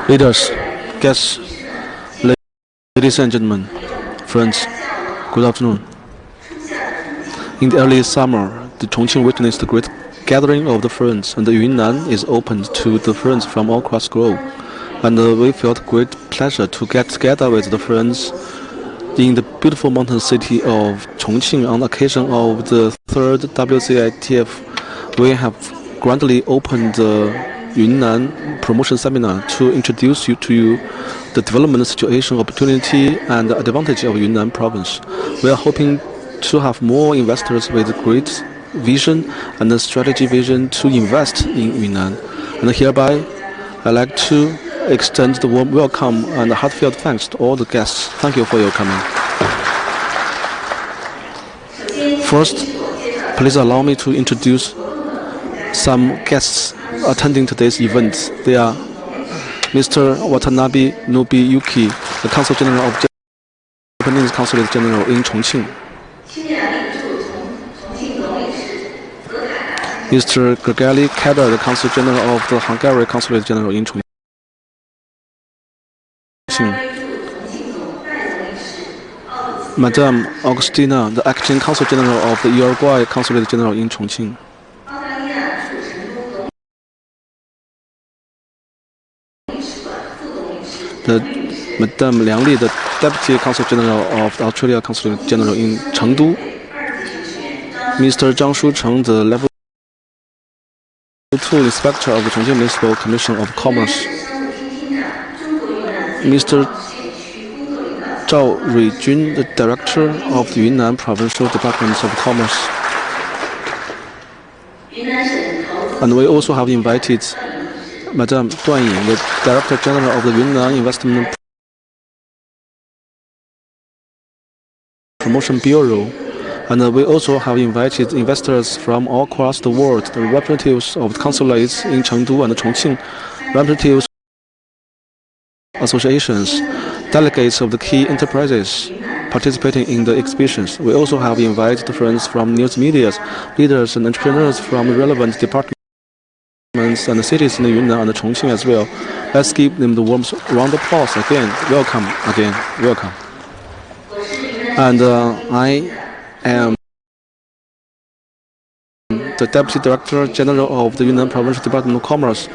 Leaders, guests, ladies and gentlemen, friends, good afternoon. In the early summer, the Chongqing witnessed a great gathering of the friends, and the Yunnan is open to the friends from all across the globe. And we felt great pleasure to get together with the friends in the beautiful mountain city of Chongqing on the occasion of the third WCITF. We have grandly opened the Yunnan promotion seminar to introduce to you the development situation, opportunity, and advantage of Yunnan province. We are hoping to have more investors with great vision and a strategy vision to invest in Yunnan. And hereby, I'd like to extend the warm welcome and heartfelt thanks to all the guests. Thank you for your coming. First, please allow me to introduce some guests attending today's event. They are Mr. Watanabe Nobuyuki, the Consul General of Japanese Consulate General in Chongqing. Mr. Grigali Kedar, the Consul General of the Hungary Consulate General in Chongqing. Madame Augustina, the Acting Consul General of the Uruguay Consulate General in Chongqing. Madame Liang Li, the Deputy Consul General of the Australia Consulate General in Chengdu. Mr. Zhang Shucheng, the Level 2 Inspector of the Chongqing Municipal Commission of Commerce. Mr. Zhao Ruijun, the Director of the Yunnan Provincial Department of Commerce. And we also have invited Madame Duan Yin, the Director General of the Yunnan Investment Promotion Bureau. And we also have invited investors from all across the world, the representatives of the consulates in Chengdu and Chongqing, representatives of associations, delegates of the key enterprises participating in the exhibitions. We also have invited friends from news media, leaders and entrepreneurs from relevant departments and the cities in Yunnan and Chongqing as well. Let's give them the warm round of applause again. Welcome again. Welcome. And I am the Deputy Director General of the Yunnan Provincial Department of Commerce,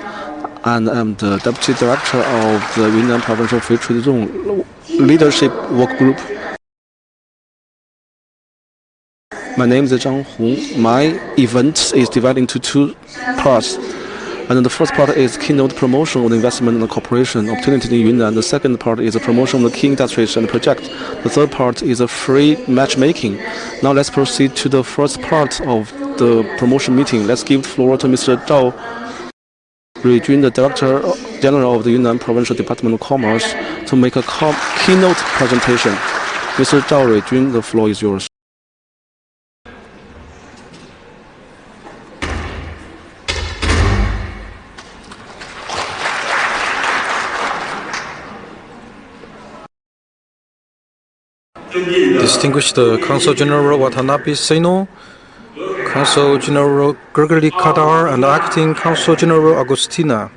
and I'm the Deputy Director of the Yunnan Provincial Free Trade Zone Leadership Work Group. My name is Zhang Hong. My event is divided into two parts. And the first part is keynote promotion of the investment and cooperation opportunity in Yunnan. The second part is a promotion of the key industries and project. The third part is a free matchmaking. Now let's proceed to the first part of the promotion meeting. Let's give the floor to Mr. Zhao Ruijun, the Director General of the Yunnan Provincial Department of Commerce, to make a keynote presentation. Mr. Zhao Ruijun, the floor is yours. Distinguished Consul General Watanabe Seino, Consul General Grigali Kedar, and Acting Consul General Augustina.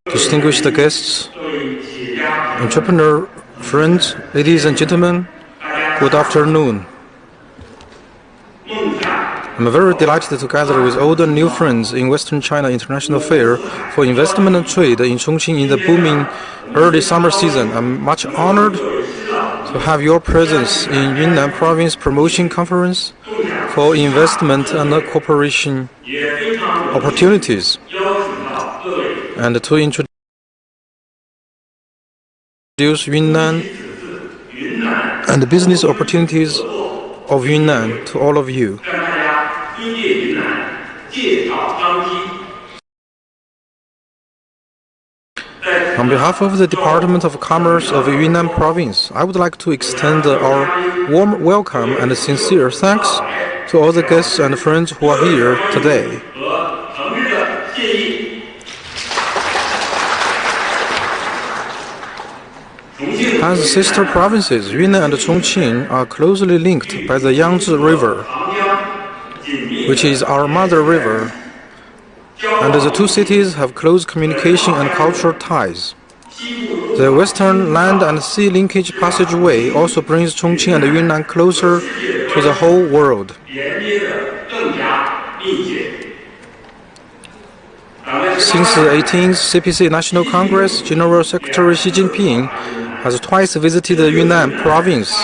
Distinguished guests, entrepreneur friends, ladies and gentlemen, good afternoon. I'm very delighted to gather with old and new friends in Western China International Fair for investment and trade in Chongqing in the booming early summer season. I'm much honored to have your presence in Yunnan Province Promotion Conference for investment and cooperation opportunities, and to introduce Yunnan and the business opportunities of Yunnan to all of you. On behalf of the Department of Commerce of Yunnan Province, I would like to extend our warm welcome and sincere thanks to all the guests and friends who are here today. As sister provinces, Yunnan and Chongqing are closely linked by the Yangtze River, which is our mother river. and the two cities have close communication and cultural ties. The Western Land and Sea Linkage Passageway also brings Chongqing and Yunnan closer to the whole world. Since the 18th CPC National Congress, General Secretary Xi Jinping has twice visited the Yunnan province.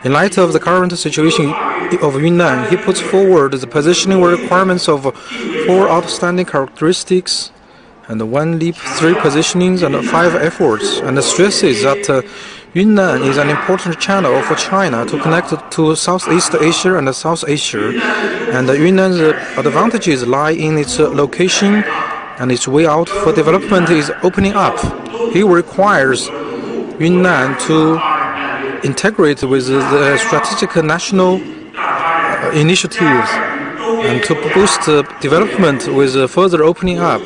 In light of the current situation of Yunnan, he puts forward the positioning requirements of 4 outstanding characteristics and 1 leap, 3 positionings, and 5 efforts, and stresses that Yunnan is an important channel for China to connect to Southeast Asia and South Asia, and Yunnan's advantages lie in its location, and its way out for development is opening up. He requires Yunnan to integrate with the strategic national initiatives and to boost development with further opening up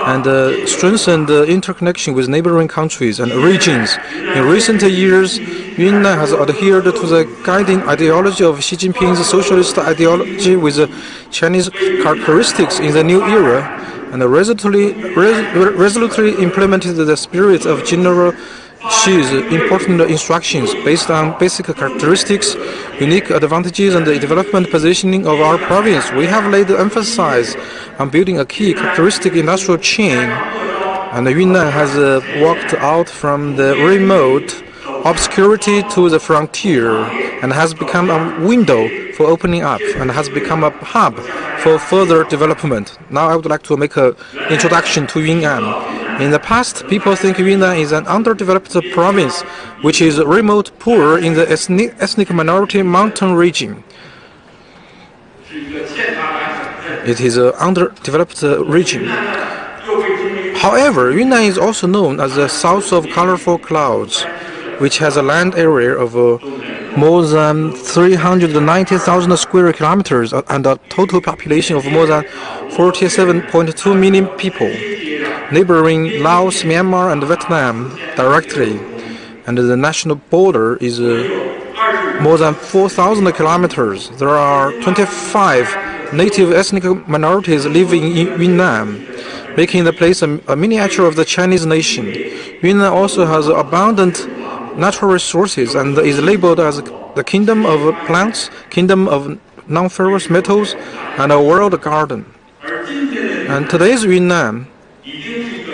and strengthen the interconnection with neighboring countries and regions. In recent years, Yunnan has adhered to the guiding ideology of Xi Jinping's socialist ideology with Chinese characteristics in the new era, and resolutely implemented the spirit of General Xi's important instructions based on basic characteristics, unique advantages, and the development positioning of our province. We have laid emphasis on building a key characteristic industrial chain, and Yunnan has walked out from the remote obscurity to the frontier and has become a window for opening up and has become a hub for further development. Now I would like to make an introduction to Yunnan. In the past, people think Yunnan is an underdeveloped province, which is remote, poor in the ethnic minority mountain region. It is an underdeveloped region. However, Yunnan is also known as the South of Colorful Clouds, which has a land area of more than 390,000 square kilometers and a total population of more than 47.2 million people, neighboring Laos, Myanmar, and Vietnam directly, and the national border is more than 4,000 kilometers. There are 25 native ethnic minorities living in Yunnan, making the place a miniature of the Chinese nation. Yunnan also has abundant natural resources and is labeled as the kingdom of plants, kingdom of non-ferrous metals, and a world garden. And today's Yunnan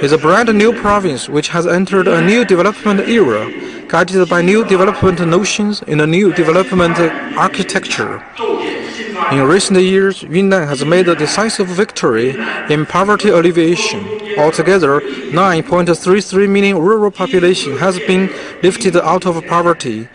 is a brand new province which has entered a new development era, guided by new development notions in a new development architecture. In recent years, Yunnan has made a decisive victory in poverty alleviation. Altogether, 9.33 million rural population has been lifted out of poverty,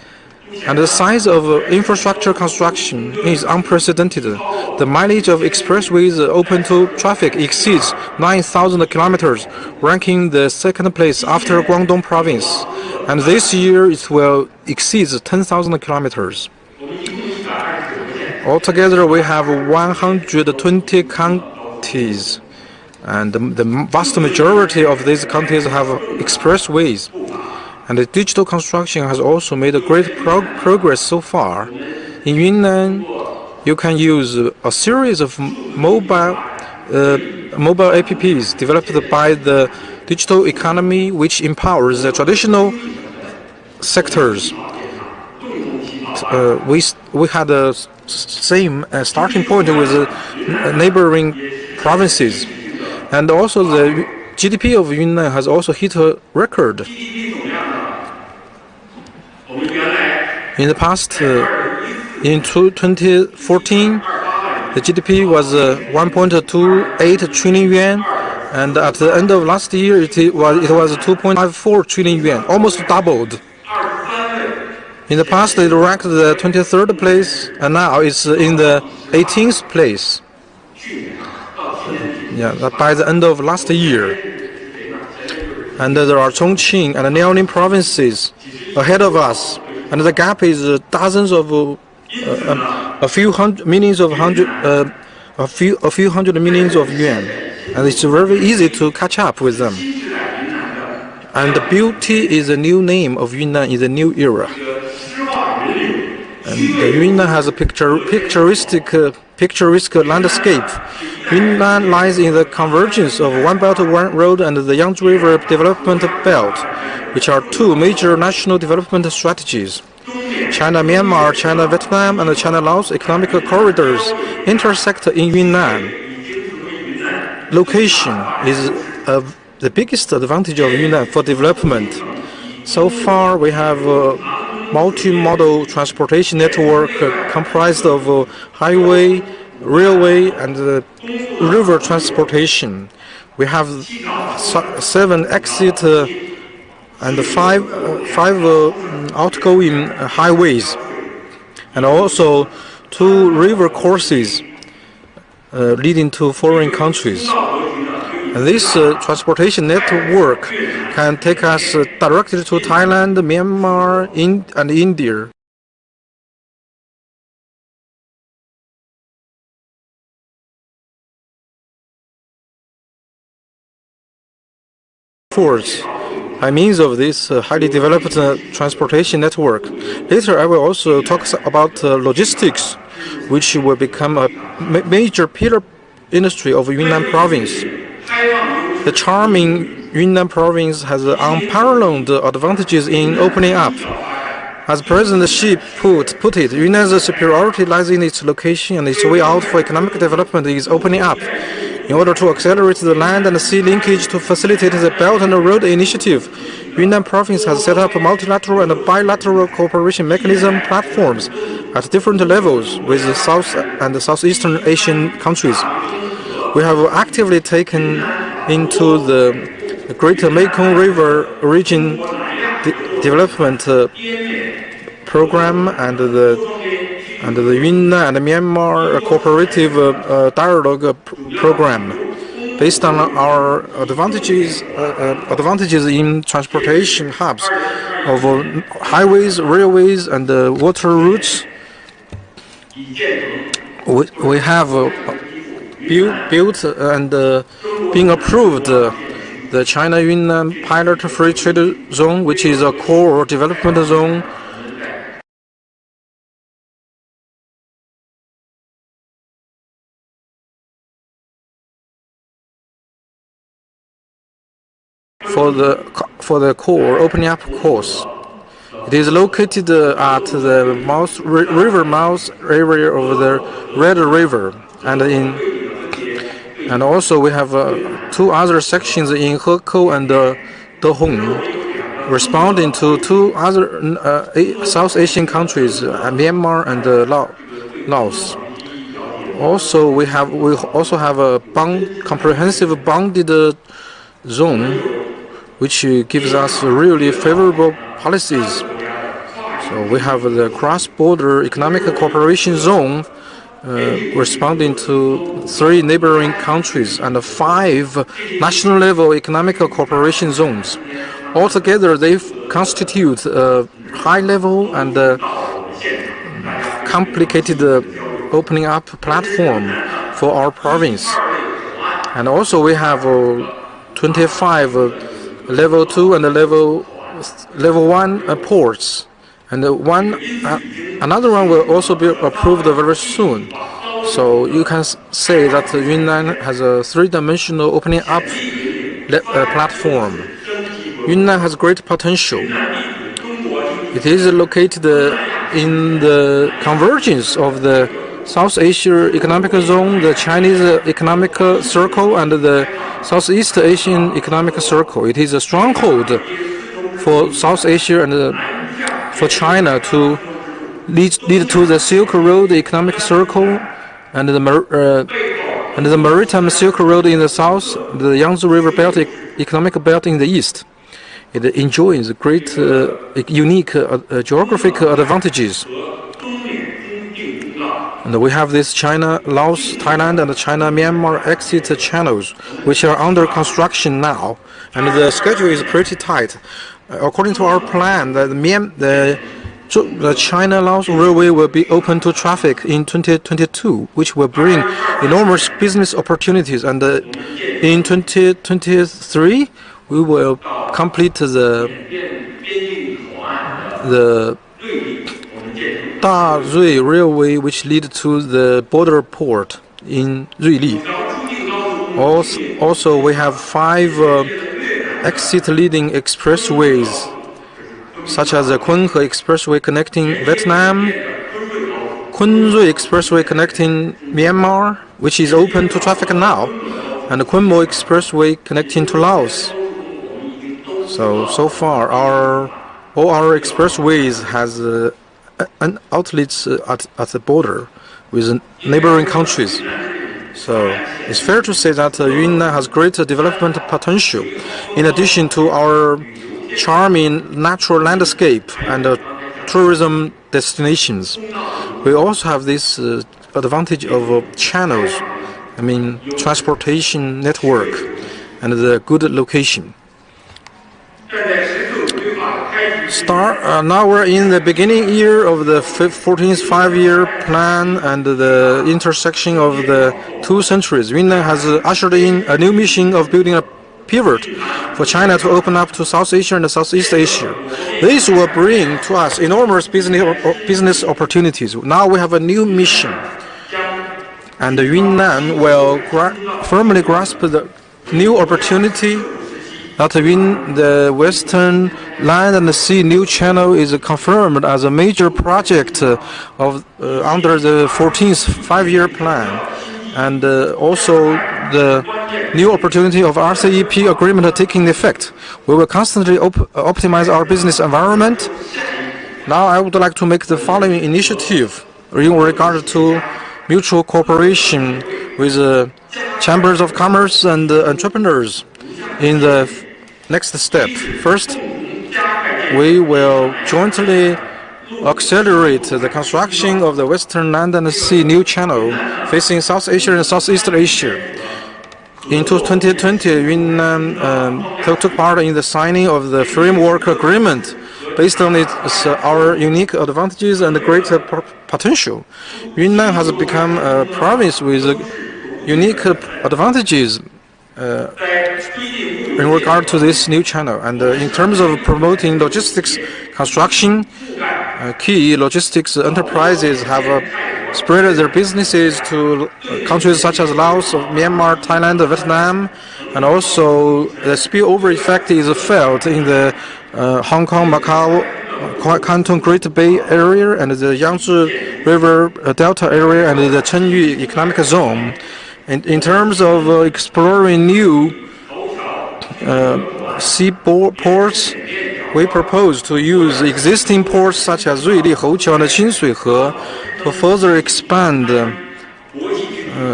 and the size of infrastructure construction is unprecedented. The mileage of expressways open to traffic exceeds 9,000 kilometers, ranking the second place after Guangdong province, and this year it will exceed 10,000 kilometers. Altogether, we have 120 counties, and the vast majority of these counties have expressways. And the digital construction has also made a great progress so far. In Yunnan, you can use a series of mobile apps developed by the digital economy, which empowers the traditional sectors. We had the same starting point with neighboring provinces, and also the GDP of Yunnan has also hit a record. In the past, in 2014, the GDP was 1.28 trillion yuan, and at the end of last year, it was 2.54 trillion yuan, almost doubled. In the past, it ranked the 23rd place, and now it's in the 18th place. By the end of last year. And there are Chongqing and Liaoning provinces ahead of us, and the gap is dozens of a few hundred millions of yuan, and it's very easy to catch up with them. And the beauty is the new name of Yunnan in the new era. And Yunnan has a picturesque landscape Yunnan lies in the convergence of One Belt One Road and the Yangtze River Development Belt, which are two major national development strategies. China-Myanmar, China-Vietnam, and China-Laos economic corridors intersect in Yunnan. Location is the biggest advantage of Yunnan for development. So far, we have a multi-modal transportation network comprised of highway, railway, and river transportation. We have 7 exit and 5 outgoing highways, and also 2 river courses leading to foreign countries. And this transportation network can take us directly to Thailand, Myanmar, and India. By means of this highly developed transportation network. Later, I will also talk about logistics, which will become a major pillar industry of Yunnan province. The charming Yunnan province has unparalleled advantages in opening up. As President Xi put it, Yunnan's superiority lies in its location, and its way out for economic development is opening up. In order to accelerate the land and sea linkage to facilitate the Belt and Road Initiative, Yunnan province has set up multilateral and bilateral cooperation mechanism platforms at different levels with the South and the Southeastern Asian countries. We have actively taken into the Greater Mekong River region development program and the Yunnan and Myanmar cooperative dialogue program, based on our advantages in transportation hubs of highways, railways, and water routes. We have built and being approved the China-Yunnan Pilot Free Trade Zone, which is a core development zone. For the core opening up course. It is located at the river mouth area of the Red River, and also we have 2 other sections in Hekou and Dehong, responding to 2 other South Asian countries, Myanmar and Laos. Also, we also have a comprehensive bounded zone, which gives us really favorable policies. So we have the cross-border economic cooperation zone responding to 3 neighboring countries and 5 national-level economic cooperation zones. Altogether, they constitute a high-level and complicated opening up platform for our province. And also we have 25 level 2 and level 1 ports, and another one will also be approved very soon. So you can say that Yunnan has a 3-dimensional opening up platform. Yunnan has great potential. It is located in the convergence of the South Asia Economic Zone, the Chinese Economic Circle, and the Southeast Asian Economic Circle. It is a stronghold for South Asia and for China to lead to the Silk Road Economic Circle and the Maritime Silk Road in the south, the Yangtze River Belt Economic Belt in the east. It enjoys great unique geographic advantages. And we have this China, Laos, Thailand, and China-Myanmar exit channels, which are under construction now. And the schedule is pretty tight. According to our plan, the China-Laos Railway will be open to traffic in 2022, which will bring enormous business opportunities. And in 2023, we will complete the Da Rui Railway, which leads to the border port in Ruili. Also, we have 5 exit-leading expressways, such as the Kunhe Expressway connecting Vietnam, Kunzui Expressway connecting Myanmar, which is open to traffic now, and the Kunmo Expressway connecting to Laos. So far, all our expressways has an outlets at the border with neighboring countries. So it's fair to say that Yunnan has great development potential. In addition to our charming natural landscape and tourism destinations, we also have this advantage of channels, transportation network, and the good location. Now we're in the beginning year of the 14th five-year plan and the intersection of the 2 centuries. Yunnan has ushered in a new mission of building a pivot for China to open up to South Asia and Southeast Asia. This will bring to us enormous business opportunities. Now we have a new mission, and Yunnan will firmly grasp the new opportunity that the Western Land and Sea New Channel is confirmed as a major project under the 14th five-year plan, and also the new opportunity of RCEP agreement taking effect. We will constantly optimize our business environment. Now I would like to make the following initiative in regard to mutual cooperation with chambers of commerce and entrepreneurs in the next step. First, we will jointly accelerate the construction of the Western Land and Sea New Channel facing South Asia and Southeast Asia. In 2020, Yunnan took part in the signing of the framework agreement. Based on our unique advantages and great potential, Yunnan has become a province with unique advantages in regard to this new channel. And in terms of promoting logistics construction, key logistics enterprises have spread their businesses to countries such as Laos, Myanmar, Thailand, Vietnam, and also the spillover effect is felt in the Hong Kong, Macau, Canton Great Bay Area, and the Yangtze River Delta area, and the Chenyu Economic Zone. And in terms of exploring new seaports, we propose to use existing ports such as Ruili, Houqiao, and Qinsuihe to further expand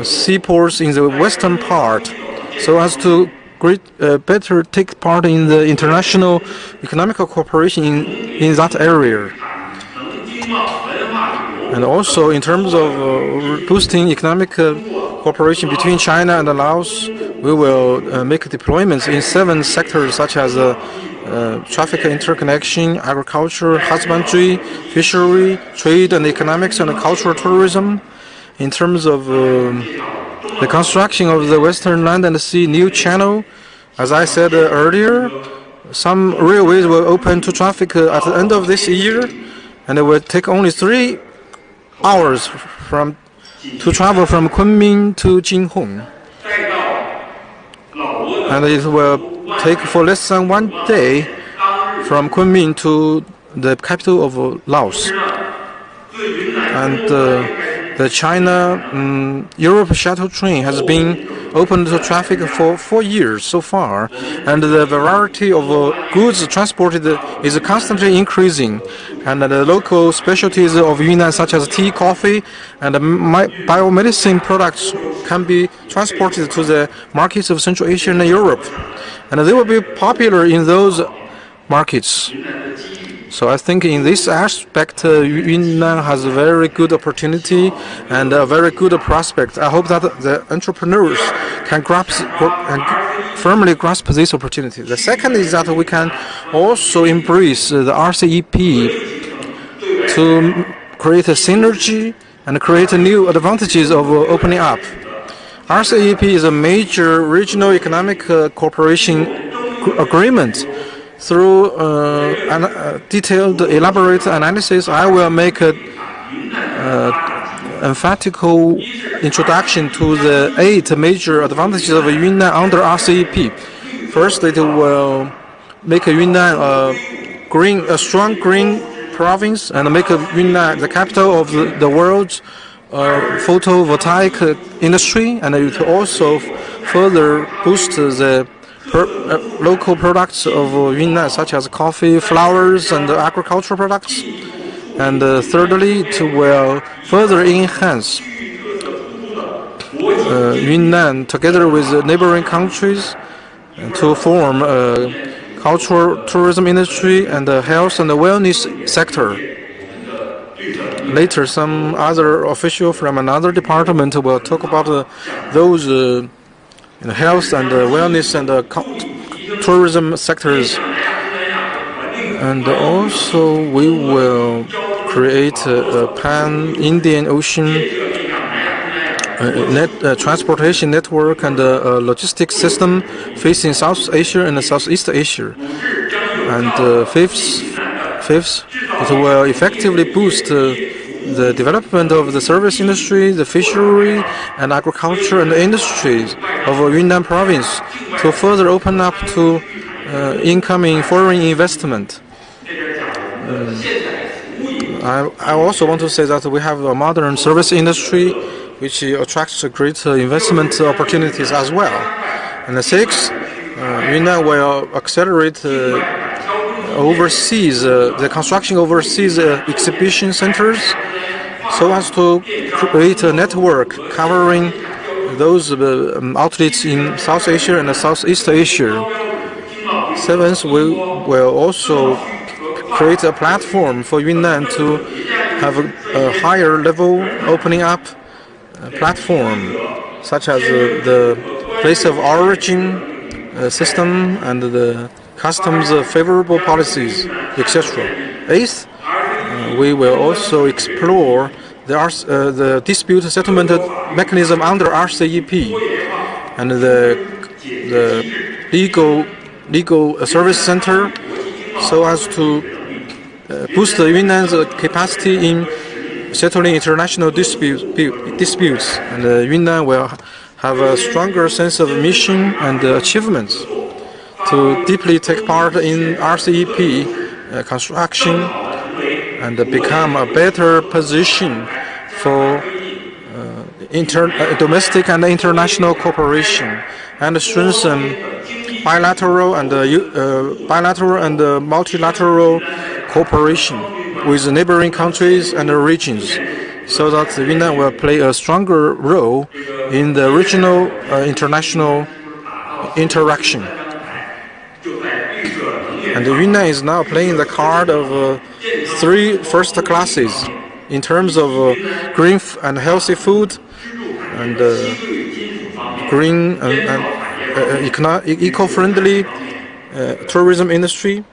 seaports in the western part, so as to better take part in the international economic cooperation in that area. And also in terms of boosting economic cooperation between China and Laos, we will make deployments in 7 sectors such as traffic interconnection, agriculture, husbandry, fishery, trade and economics, and cultural tourism. In terms of the construction of the Western Land and Sea New Channel, as I said earlier, some railways will open to traffic at the end of this year, and it will take only 3 hours to travel from Kunming to Jinhong, and it will take for less than 1 day from Kunming to the capital of Laos. And the China-Europe shuttle train has been open to traffic for 4 years so far, and the variety of goods transported is constantly increasing, and the local specialties of Yunnan such as tea, coffee, and biomedicine products can be transported to the markets of Central Asia and Europe, and they will be popular in those markets. So I think in this aspect, Yunnan has a very good opportunity and a very good prospect. I hope that the entrepreneurs can firmly grasp this opportunity. The second is that we can also embrace the RCEP to create a synergy and create new advantages of opening up. RCEP is a major regional economic cooperation agreement. Through detailed, elaborate analysis, I will make emphatical introduction to the 8 major advantages of Yunnan under RCEP. First, it will make Yunnan a strong green province and make Yunnan the capital of the world's photovoltaic industry, and it will also further boost the local products of Yunnan, such as coffee, flowers, and agricultural products. And thirdly, it will further enhance Yunnan together with neighboring countries to form a cultural tourism industry and the health and the wellness sector. Later, some other official from another department will talk about those health and wellness and tourism sectors. And also, we will create a pan-Indian Ocean transportation network and a logistics system facing South Asia and Southeast Asia. And fifth, it will effectively boost the development of the service industry, the fishery and agriculture and the industries of Yunnan province to further open up to incoming foreign investment. I also want to say that we have a modern service industry which attracts great investment opportunities as well. And the sixth, Yunnan will accelerate the construction overseas exhibition centers so as to create a network covering those outlets in South Asia and Southeast Asia. Seventh, we will also create a platform for Yunnan to have a higher level opening up platform, such as the place of origin system and the customs favorable policies, etc. Eighth, we will also explore the dispute settlement mechanism under RCEP and the legal service center, so as to boost Yunnan's capacity in settling international disputes, and Yunnan will have a stronger sense of mission and achievements to deeply take part in RCEP construction and become a better position for domestic and international cooperation and strengthen bilateral and multilateral cooperation with neighboring countries and regions, so that Yunnan will play a stronger role in the regional international interaction. And Yunnan is now playing the card of 3 first classes in terms of green and healthy food and green and eco-friendly tourism industry,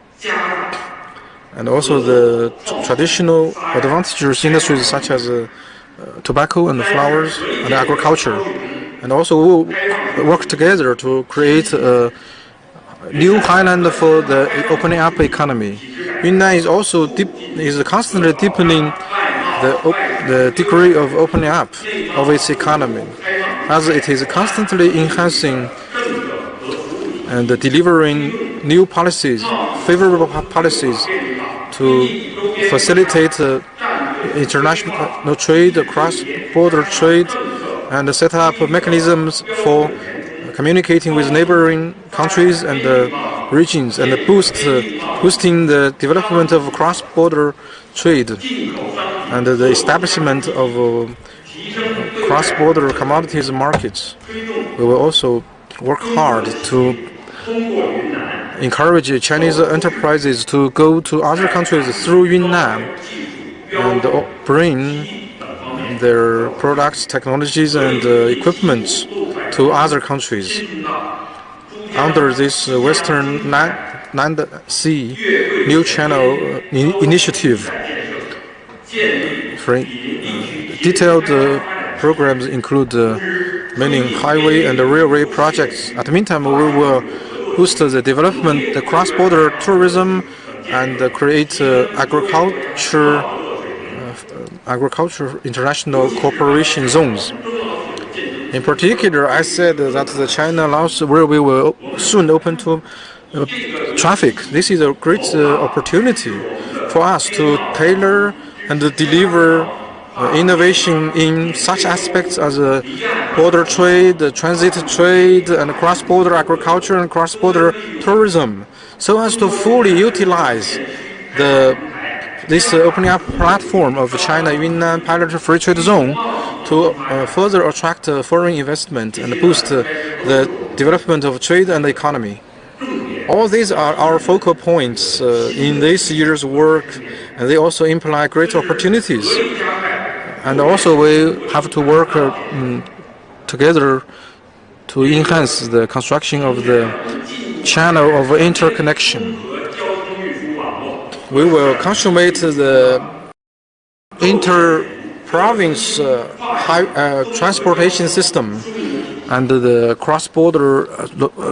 and also the traditional advantageous industries such as tobacco and flowers and agriculture. And also we'll work together to create a new highland for the opening up economy. Yunnan is also constantly deepening the degree of opening up of its economy, as it is constantly enhancing and delivering new policies, favorable policies, to facilitate international trade, cross-border trade, and set up mechanisms for communicating with neighboring countries and regions, and boosting the development of cross-border trade and the establishment of cross-border commodities markets. We will also work hard to encourage Chinese enterprises to go to other countries through Yunnan and bring their products, technologies, and equipment to other countries. Under this Western Land Sea New Channel initiative, detailed programs include many highway and railway projects. At the meantime, we will boost the development, the cross-border tourism, and create agriculture agriculture international cooperation zones. In particular, I said that the China Laos railway will soon open to traffic. This is a great opportunity for us to tailor and deliver innovation in such aspects as border trade, transit trade, and cross-border agriculture and cross-border tourism, so as to fully utilize this opening up platform of China-Yunnan Pilot Free Trade Zone to further attract foreign investment and boost the development of trade and economy. All these are our focal points in this year's work, and they also imply great opportunities. And also we have to work together to enhance the construction of the channel of interconnection. We will consummate the inter-province transportation system and the cross-border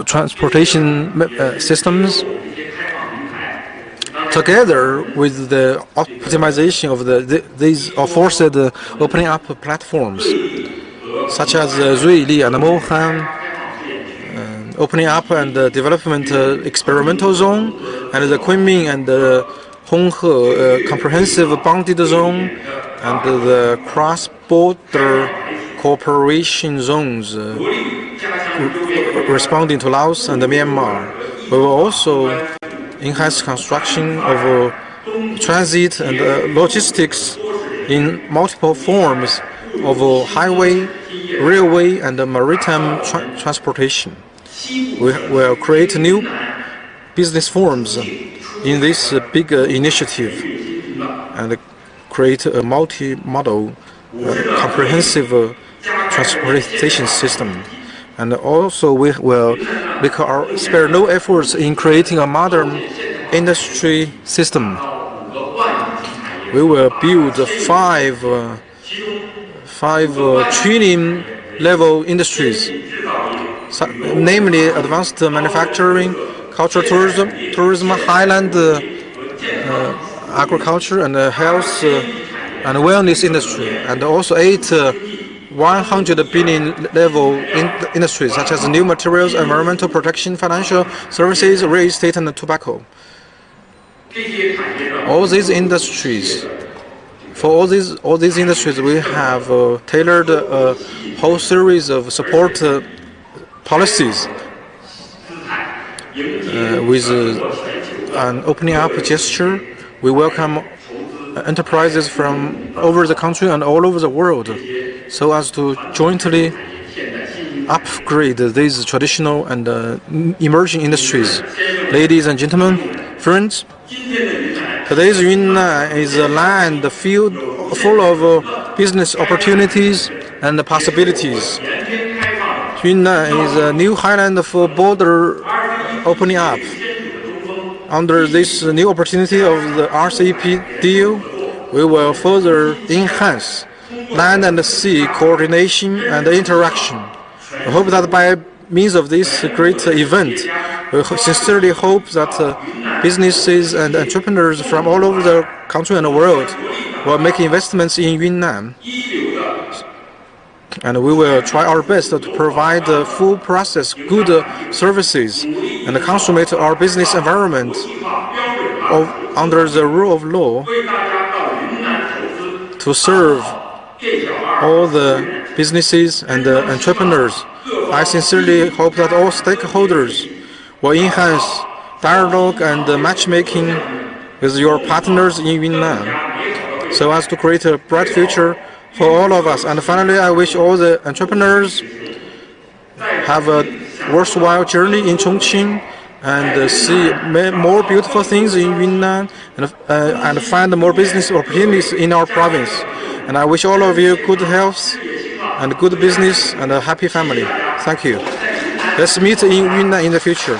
transportation systems, together with the optimization of these aforesaid opening up platforms, such as Zuili and Mohan, opening up and development experimental zone, and the Kunming and the Honghe comprehensive bonded zone, and the cross-border cooperation zones responding to Laos and Myanmar. We will also enhance construction of transit and logistics in multiple forms of highway, railway, and maritime transportation. We will create new business forms in this big initiative and create a multi-modal, comprehensive transportation system. And also we will spare no efforts in creating a modern industry system. We will build five trillion level industries, namely advanced manufacturing, cultural tourism, highland agriculture, and health and wellness industry, and also 8 100 billion level industries such as new materials, environmental protection, financial services, real estate, and tobacco. All these industries, for all these industries, we have tailored a whole series of support policies with an opening up gesture. We welcome enterprises from over the country and all over the world, so as to jointly upgrade these traditional and emerging industries. Ladies and gentlemen, friends, today's Yunnan is a land full of business opportunities and possibilities. Yunnan is a new highland for border opening up. Under this new opportunity of the RCEP deal, we will further enhance land and sea coordination and interaction. I hope that by means of this great event, we sincerely hope that businesses and entrepreneurs from all over the country and the world will make investments in Yunnan. And we will try our best to provide full process, good services, and consummate our business environment under the rule of law to serve all the businesses and entrepreneurs. I sincerely hope that all stakeholders will enhance dialogue and matchmaking with your partners in Yunnan, so as to create a bright future for all of us. And finally, I wish all the entrepreneurs have a worthwhile journey in Chongqing and see more beautiful things in Yunnan and find more business opportunities in our province. And I wish all of you good health and good business and a happy family. Thank you. Let's meet in Yunnan in the future.